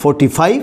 45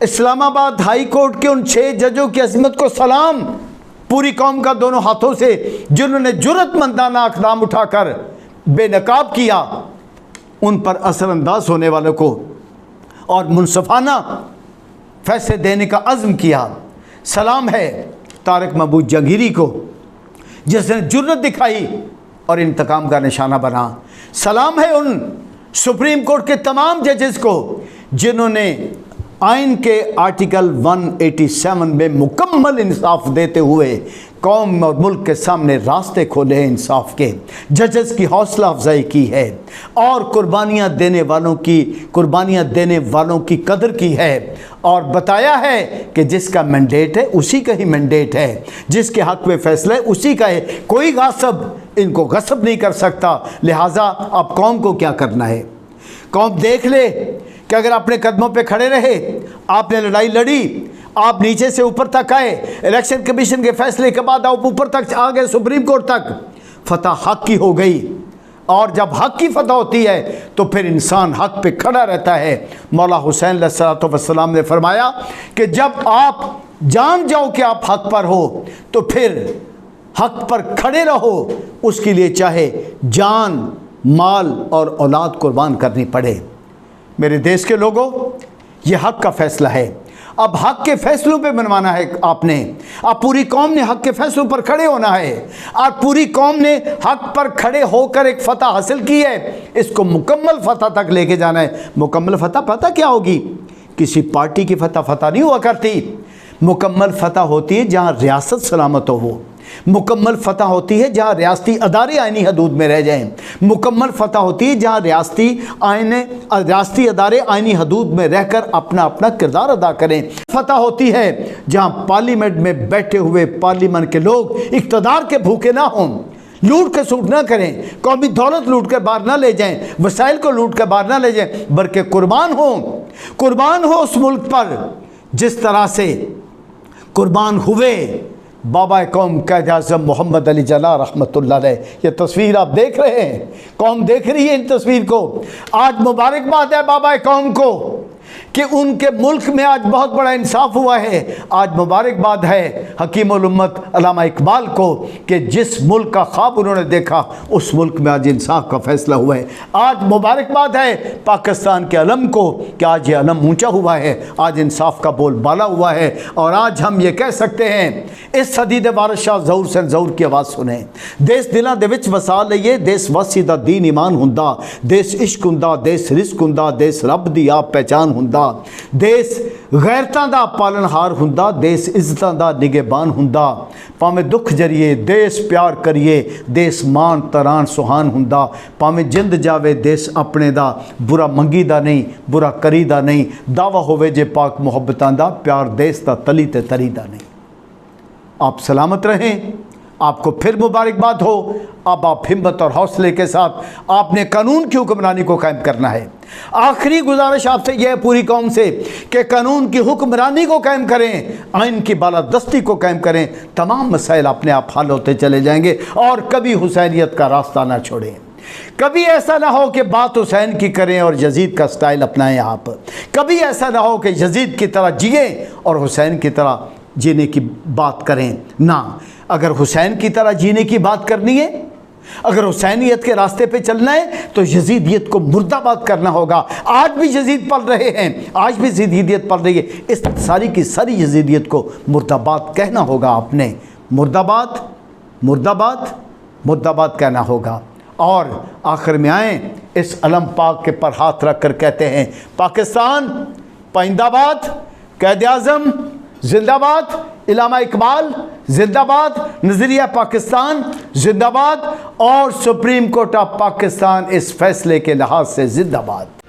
اسلام آباد high court کے ان 6 ججوں کی عظمت کو سلام پوری قوم کا دونوں ہاتھوں سے، جنہوں نے جرأت مندانہ اقدام اٹھا کر بے نقاب کیا، ان پر اثر انداز ہونے والوں کو اور منصفانہ فیصلے دینے کا عزم کیا۔ سلام ہے طارق محمود جہانگیری کو، جس نے جرأت دکھائی اور انتقام کا نشانہ بنا۔ سلام ہے ان سپریم کورٹ کے تمام ججز کو جنہوں نے آئین کے آرٹیکل 187 میں مکمل انصاف دیتے ہوئے قوم اور ملک کے سامنے راستے کھولے ہیں انصاف کے، ججز کی حوصلہ افزائی کی ہے اور قربانیاں دینے والوں کی قدر کی ہے، اور بتایا ہے کہ جس کا مینڈیٹ ہے اسی کا ہی مینڈیٹ ہے، جس کے حق میں فیصلہ ہے اسی کا ہے، کوئی غاصب ان کو غصب نہیں کر سکتا۔ لہٰذا اب قوم کو کیا کرنا ہے؟ قوم دیکھ لے کہ اگر اپنے قدموں پہ کھڑے رہے، آپ نے لڑائی لڑی، آپ نیچے سے اوپر تک آئے، الیکشن کمیشن کے فیصلے کے بعد آپ اوپر تک آ گئے، سپریم کورٹ تک، فتح حق کی ہو گئی، اور جب حق کی فتح ہوتی ہے تو پھر انسان حق پہ کھڑا رہتا ہے۔ مولا حسین علیہ السلام نے فرمایا کہ جب آپ جان جاؤ کہ آپ حق پر ہو تو پھر حق پر کھڑے رہو، اس کے لیے چاہے جان، مال اور اولاد قربان کرنی پڑے۔ میرے دیش کے لوگوں، یہ حق کا فیصلہ ہے، اب حق کے فیصلوں پہ بنوانا ہے آپ نے، اب پوری قوم نے حق کے فیصلوں پر کھڑے ہونا ہے، اور پوری قوم نے حق پر کھڑے ہو کر ایک فتح حاصل کی ہے، اس کو مکمل فتح تک لے کے جانا ہے۔ مکمل فتح پتہ کیا ہوگی؟ کسی پارٹی کی فتح نہیں ہوا کرتی، مکمل فتح ہوتی ہے جہاں ریاست سلامت ہو، مکمل فتح ہوتی ہے جہاں ریاستی ادارے آئینی حدود میں رہ جائیں، مکمل فتح ہوتی ہے جہاں ریاستی ادارے آئینی حدود میں رہ کر اپنا کردار ادا کریں، فتح ہوتی ہے جہاں پارلیمنٹ میں بیٹھے ہوئے پارلیمنٹ کے لوگ اقتدار کے بھوکے نہ ہوں، لوٹ کے سوٹ نہ کریں، قومی دولت لوٹ کر باہر نہ لے جائیں، وسائل کو لوٹ کر باہر نہ لے جائیں، بلکہ قربان ہو اس ملک پر جس طرح سے قربان ہوئے بابا قوم قائد اعظم محمد علی جناح رحمۃ اللہ علیہ۔ یہ تصویر آپ دیکھ رہے ہیں، قوم دیکھ رہی ہے ان تصویر کو۔ آج مبارکباد ہے بابا قوم کو کہ ان کے ملک میں آج بہت بڑا انصاف ہوا ہے۔ آج مبارکباد ہے حکیم الامت علامہ اقبال کو کہ جس ملک کا خواب انہوں نے دیکھا اس ملک میں آج انصاف کا فیصلہ ہوا ہے۔ آج مبارکباد ہے پاکستان کے علم کو کہ آج یہ علم اونچا ہوا ہے، آج انصاف کا بول بالا ہوا ہے، اور آج ہم یہ کہہ سکتے ہیں، اس صدی دے وارث شاہ ظہور سے ظہور کی آواز سنیں۔ دیس دلاں دے وچ وسا لئیے، دیس واسی دا دین ایمان ہوندا، دیس عشق ہوندا، دیس رزق ہوندا، دیس رب دی آپ پہچان ہوندا، دیس غیرتاں دا پالن ہار ہوندا، دیس عزتاں دا نگہبان ہوندا، پاویں دکھ جریے دیس پیار کریے، دیس مان تران سہان ہوندا، پاویں جند جاوے دیس اپنے دا، برا منگی دا نہیں، برا کری دا نہیں، دعویٰ ہوئے جے پاک محبتاں دا، پیار دیس دا تلی تے تری دا نہیں۔ آپ سلامت رہیں، آپ کو پھر مبارکباد ہو۔ اب آپ ہمت اور حوصلے کے ساتھ آپ نے قانون کی حکمرانی کو قائم کرنا ہے۔ آخری گزارش آپ سے یہ ہے پوری قوم سے کہ قانون کی حکمرانی کو قائم کریں، آئین کی بالادستی کو قائم کریں، تمام مسائل اپنے آپ حل ہوتے چلے جائیں گے، اور کبھی حسینیت کا راستہ نہ چھوڑیں۔ کبھی ایسا نہ ہو کہ بات حسین کی کریں اور یزید کا سٹائل اپنائیں آپ، کبھی ایسا نہ ہو کہ یزید کی طرح جئیں اور حسین کی طرح جینے کی بات کریں۔ نہ، اگر حسین کی طرح جینے کی بات کرنی ہے، اگر حسینیت کے راستے پہ چلنا ہے تو یزیدیت کو مردہ باد کرنا ہوگا۔ آج بھی یزید پل رہے ہیں، آج بھی یزیدیت پل رہی ہے، اس ساری کی ساری یزیدیت کو مردہ باد کہنا ہوگا۔ آپ نے مردہ باد مردہ باد مردہ باد کہنا ہوگا۔ اور آخر میں آئیں، اس علم پاک کے پر ہاتھ رکھ کر کہتے ہیں، پاکستان پائندہ باد، قائد اعظم زندہ باد، علامہ اقبال زندہ باد، نظریہ پاکستان زندہ باد، اور سپریم کورٹ آف پاکستان اس فیصلے کے لحاظ سے زندہ باد۔